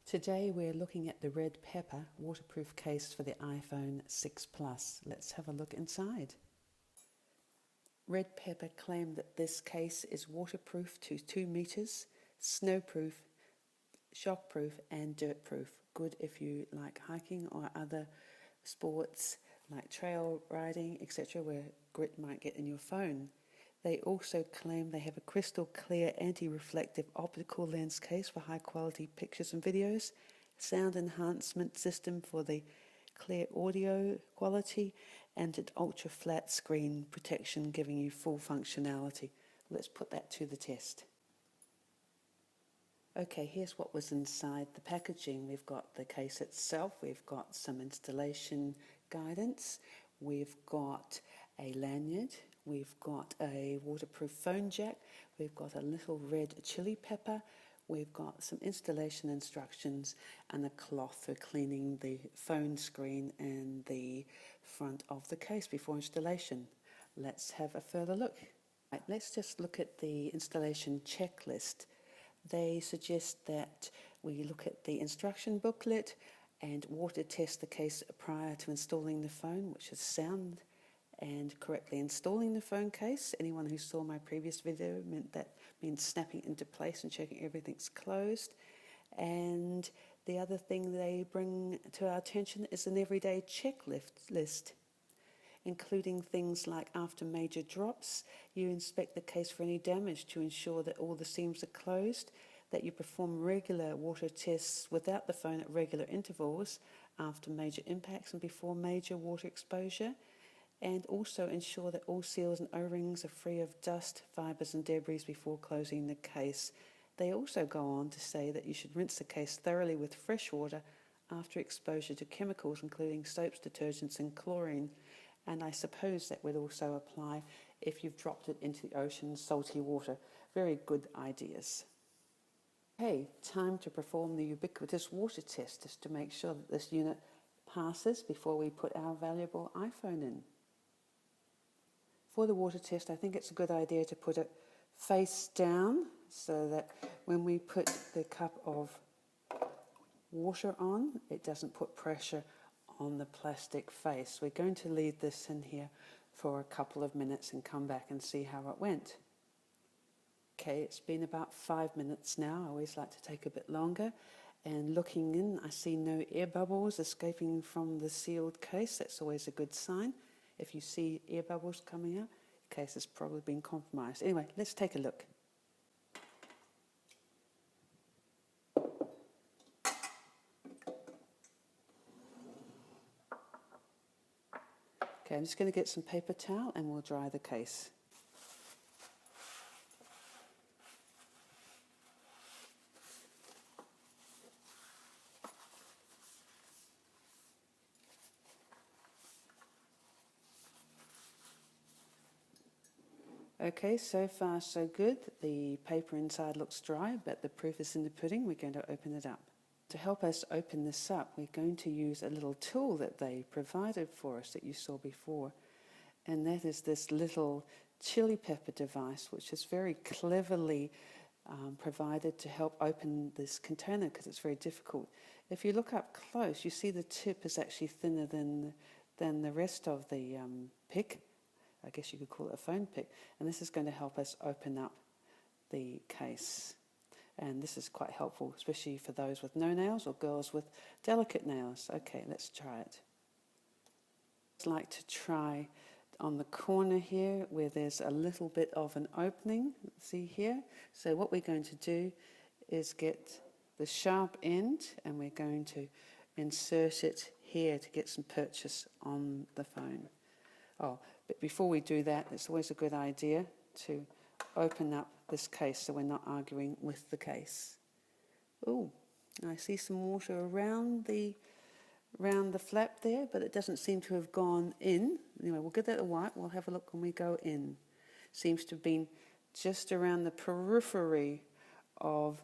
Today we're looking at the Redpepper Waterproof Case for the iPhone 6 Plus. Let's have a look inside. Redpepper claimed that this case is waterproof to 2 meters, snowproof, shockproof and dirtproof. Good if you like hiking or other sports like trail riding, etc., where grit might get in your phone. They also claim they have a crystal clear anti-reflective optical lens case for high quality pictures and videos, sound enhancement system for the clear audio quality, and an ultra flat screen protection giving you full functionality. Let's put that to the test. Okay, here's what was inside the packaging. We've got the case itself, we've got some installation guidance, we've got a lanyard, we've got a waterproof phone jack, we've got a little red chili pepper, we've got some installation instructions and a cloth for cleaning the phone screen and the front of the case before installation. Let's have a further look. Right, let's just look at the installation checklist. They suggest that we look at the instruction booklet and water test the case prior to installing the phone, which is sound and correctly installing the phone case. Anyone who saw my previous video means snapping into place and checking everything's closed. And the other thing they bring to our attention is an everyday checklist, including things like after major drops, you inspect the case for any damage to ensure that all the seams are closed, that you perform regular water tests without the phone at regular intervals after major impacts and before major water exposure, and also ensure that all seals and O-rings are free of dust, fibres and debris before closing the case. They also go on to say that you should rinse the case thoroughly with fresh water after exposure to chemicals including soaps, detergents and chlorine. And I suppose that would also apply if you've dropped it into the ocean, salty water. Very good ideas. Okay, time to perform the ubiquitous water test just to make sure that this unit passes before we put our valuable iPhone in. For the water test, I think it's a good idea to put it face down so that when we put the cup of water on, it doesn't put pressure on the plastic face. We're going to leave this in here for a couple of minutes and come back and see how it went. Okay, it's been about 5 minutes now. I always like to take a bit longer. And looking in, I see no air bubbles escaping from the sealed case. That's always a good sign. If you see air bubbles coming out, the case has probably been compromised. Anyway, let's take a look. Okay, I'm just going to get some paper towel and we'll dry the case. Okay, so far so good. The paper inside looks dry, but the proof is in the pudding. We're going to open it up. To help us open this up, we're going to use a little tool that they provided for us that you saw before. And that is this little chili pepper device, which is very cleverly provided to help open this container because it's very difficult. If you look up close, you see the tip is actually thinner than the rest of the pick. I guess you could call it a phone pick. And this is going to help us open up the case. And this is quite helpful, especially for those with no nails or girls with delicate nails. Okay, let's try it. I'd like to try on the corner here where there's a little bit of an opening. See here? So what we're going to do is get the sharp end and we're going to insert it here to get some purchase on the phone. Oh, but before we do that, it's always a good idea to open up this case so we're not arguing with the case. Oh, I see some water around the flap there, but it doesn't seem to have gone in. Anyway, we'll give that a wipe. We'll have a look when we go in. Seems to have been just around the periphery of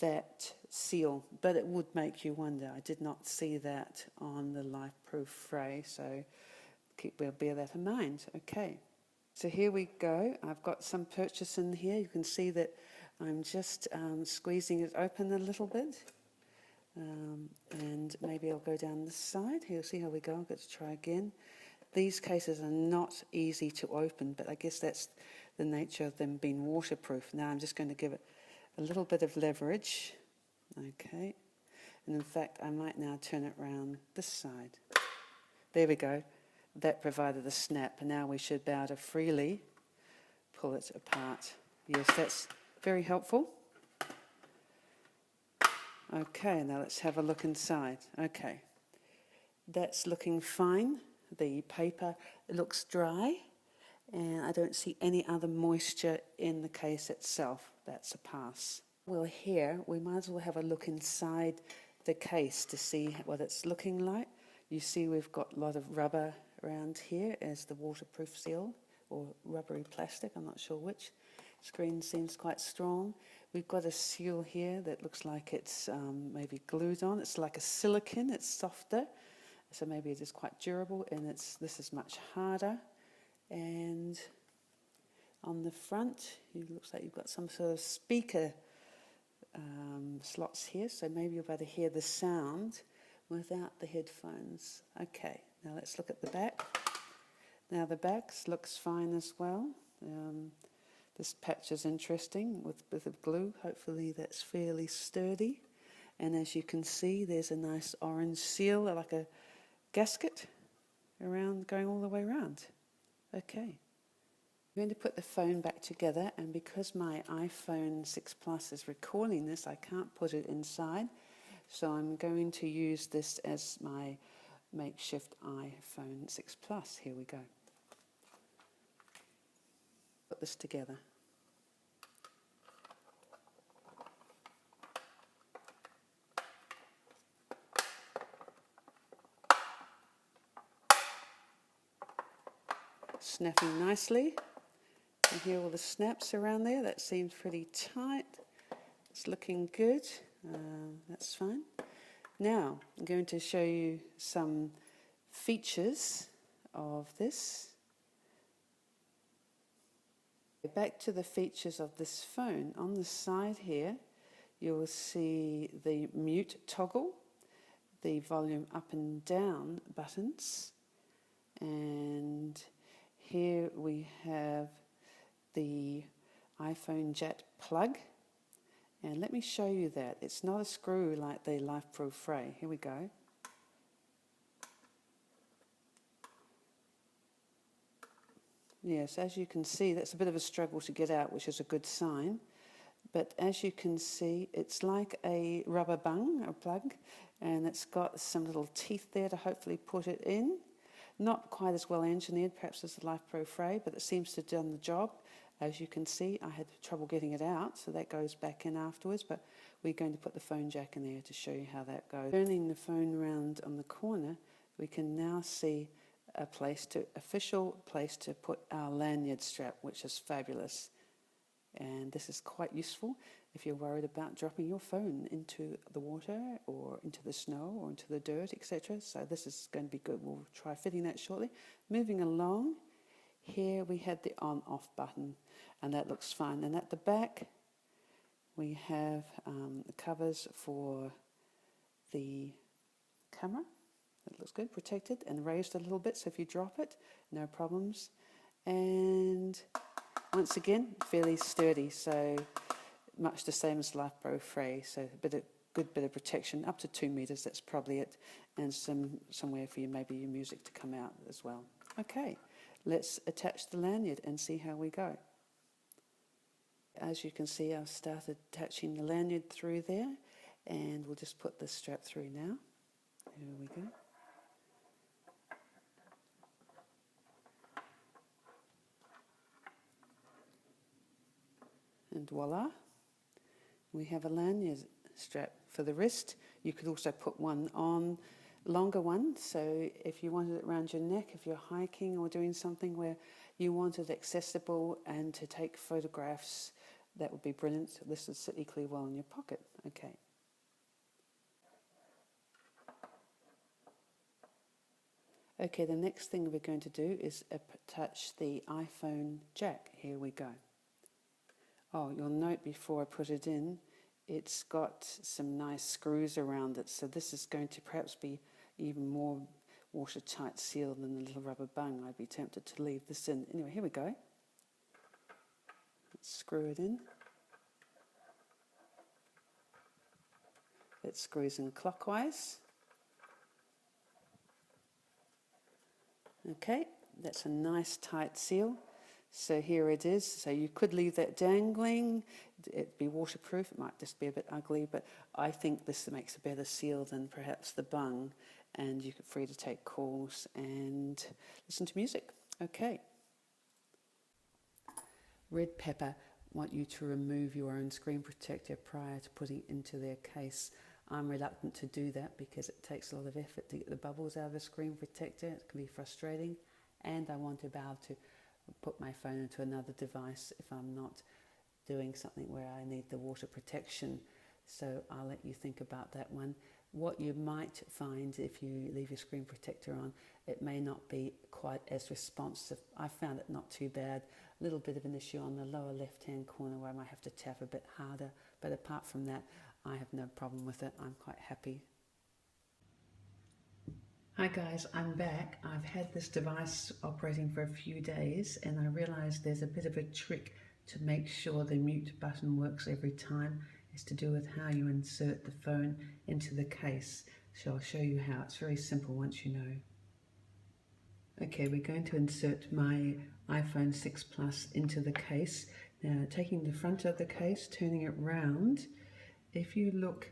that seal, but it would make you wonder. I did not see that on the Lifeproof Fre, so we'll bear that in mind. Okay, so here we go. I've got some purchase in here. You can see that I'm just squeezing it open a little bit. And maybe I'll go down this side. Here, see how we go. I've got to try again. These cases are not easy to open, but I guess that's the nature of them being waterproof. Now I'm just going to give it a little bit of leverage. Okay. And in fact, I might now turn it around this side. There we go. That provided a snap. And now we should be able to freely pull it apart. Yes, that's very helpful. Okay, now let's have a look inside. Okay, that's looking fine. The paper looks dry, and I don't see any other moisture in the case itself. That's a pass. Well, here we might as well have a look inside the case to see what it's looking like. You see we've got a lot of rubber around here as the waterproof seal, or rubbery plastic, I'm not sure which. Screen seems quite strong. We've got a seal here that looks like it's maybe glued on. It's like a silicone, it's softer, so maybe it is quite durable, and this is much harder. And on the front, it looks like you've got some sort of speaker slots here, so maybe you'll be able to hear the sound without the headphones. Okay, now let's look at the back. Now the back looks fine as well. This patch is interesting with a bit of glue. Hopefully that's fairly sturdy. And as you can see, there's a nice orange seal, like a gasket, around, going all the way around. Okay. I'm going to put the phone back together, and because my iPhone 6 Plus is recording this, I can't put it inside. So I'm going to use this as my makeshift iPhone 6 Plus. Here we go. Put this together. Snapping nicely. You hear all the snaps around there. That seems pretty tight. It's looking good. That's fine. Now I'm going to show you some features of this. Back to the features of this phone. On the side here, you'll see the mute toggle, the volume up and down buttons, and here we have the iPhone jack plug. And let me show you that. It's not a screw like the Lifeproof Fre. Here we go. Yes, as you can see, that's a bit of a struggle to get out, which is a good sign. But as you can see, it's like a rubber bung, a plug, and it's got some little teeth there to hopefully put it in. Not quite as well engineered, perhaps, as the Lifeproof Fre, but it seems to have done the job. As you can see, I had trouble getting it out, so that goes back in afterwards, but we're going to put the phone jack in there to show you how that goes. Turning the phone around on the corner, we can now see a official place to put our lanyard strap, which is fabulous. And this is quite useful if you're worried about dropping your phone into the water or into the snow or into the dirt, etc. So this is going to be good. We'll try fitting that shortly. Moving along, here we had the on-off button, and that looks fine. And at the back, we have the covers for the camera. That looks good, protected and raised a little bit, so if you drop it, no problems. And once again, fairly sturdy, so much the same as Lifeproof Fre, so good bit of protection, up to 2 meters, that's probably it, and somewhere for maybe your music to come out as well. Okay, let's attach the lanyard and see how we go. As you can see, I've started attaching the lanyard through there, and we'll just put the strap through now. Here we go. And voila, we have a lanyard strap for the wrist. You could also put one on, longer one, so if you wanted it around your neck, if you're hiking or doing something where you want it accessible and to take photographs, that would be brilliant. This would sit equally well in your pocket. Okay. Okay, the next thing we're going to do is attach the iPhone jack. Here we go. Oh, you'll note before I put it in, it's got some nice screws around it, so this is going to perhaps be even more watertight seal than the little rubber bung. I'd be tempted to leave this in. Anyway, here we go. Let's screw it in. It screws in clockwise. Okay, that's a nice tight seal. So here it is. So you could leave that dangling. It'd be waterproof. It might just be a bit ugly, but I think this makes a better seal than perhaps the bung. And you're free to take calls and listen to music. Okay. Redpepper want you to remove your own screen protector prior to putting it into their case. I'm reluctant to do that because it takes a lot of effort to get the bubbles out of a screen protector. It can be frustrating, and I want to be able to put my phone into another device if I'm not doing something where I need the water protection. So I'll let you think about that one. What you might find if you leave your screen protector on, it may not be quite as responsive. I found it not too bad. A little bit of an issue on the lower left-hand corner where I might have to tap a bit harder. But apart from that, I have no problem with it. I'm quite happy. Hi guys, I'm back. I've had this device operating for a few days and I realised there's a bit of a trick to make sure the mute button works every time. It's to do with how you insert the phone into the case. So I'll show you how. It's very simple once you know. Okay, we're going to insert my iPhone 6 Plus into the case. Now, taking the front of the case, turning it round, if you look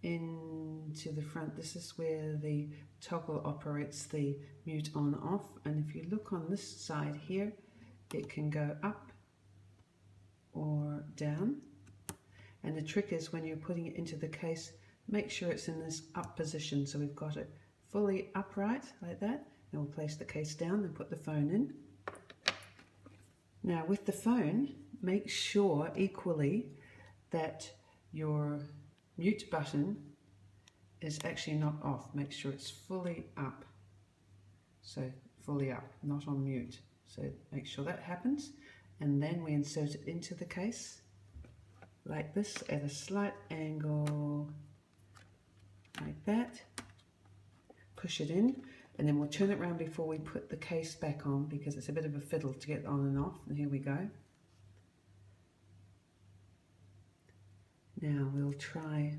into the front, this is where the toggle operates the mute on off, and if you look on this side here, it can go up or down. And the trick is when you're putting it into the case, make sure it's in this up position, so we've got it fully upright like that. Then we'll place the case down and put the phone in. Now with the phone, make sure equally that your mute button is actually not off. Make sure it's fully up. So fully up, not on mute. So make sure that happens. And then we insert it into the case like this at a slight angle, like that. Push it in, and then we'll turn it around before we put the case back on because it's a bit of a fiddle to get on and off. And here we go. Now we'll try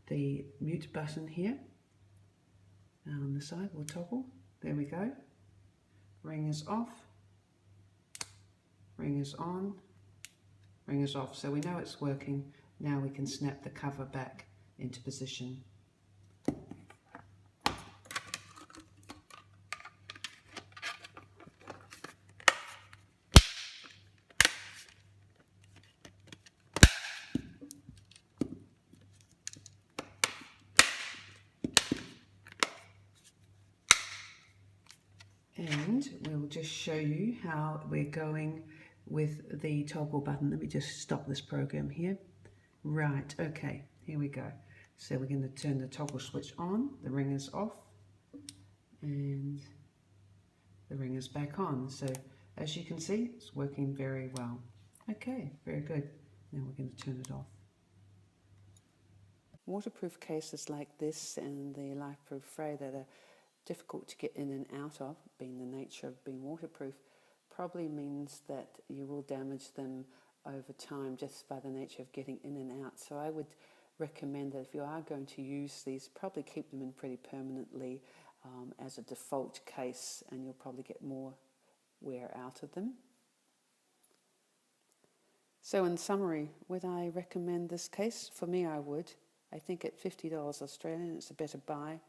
the mute button here. Now on the side we'll toggle. There we go. Ring is off. Ring is on. Ring is off. So we know it's working. Now we can snap the cover back into position. And we'll just show you how we're going with the toggle button. Let me just stop this program here. Right, okay, here we go. So we're going to turn the toggle switch on, the ring is off, and the ring is back on. So as you can see, it's working very well. Okay, very good. Now we're going to turn it off. Waterproof cases like this and the Lifeproof Fre that are difficult to get in and out of, being the nature of being waterproof, probably means that you will damage them over time just by the nature of getting in and out. So I would recommend that if you are going to use these, probably keep them in pretty permanently as a default case, and you'll probably get more wear out of them. So in summary, would I recommend this case? For me, I would. I think at $50 Australian, it's a better buy.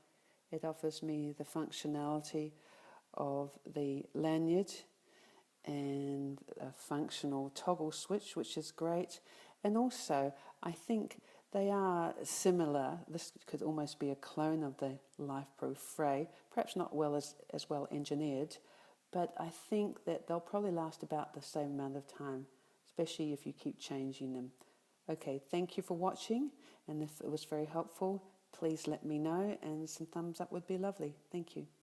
It offers me the functionality of the lanyard and a functional toggle switch, which is great. And also, I think they are similar. This could almost be a clone of the Lifeproof Fre, perhaps not as well engineered, but I think that they'll probably last about the same amount of time, especially if you keep changing them. Okay, thank you for watching, and if it was very helpful, please let me know, and some thumbs up would be lovely. Thank you.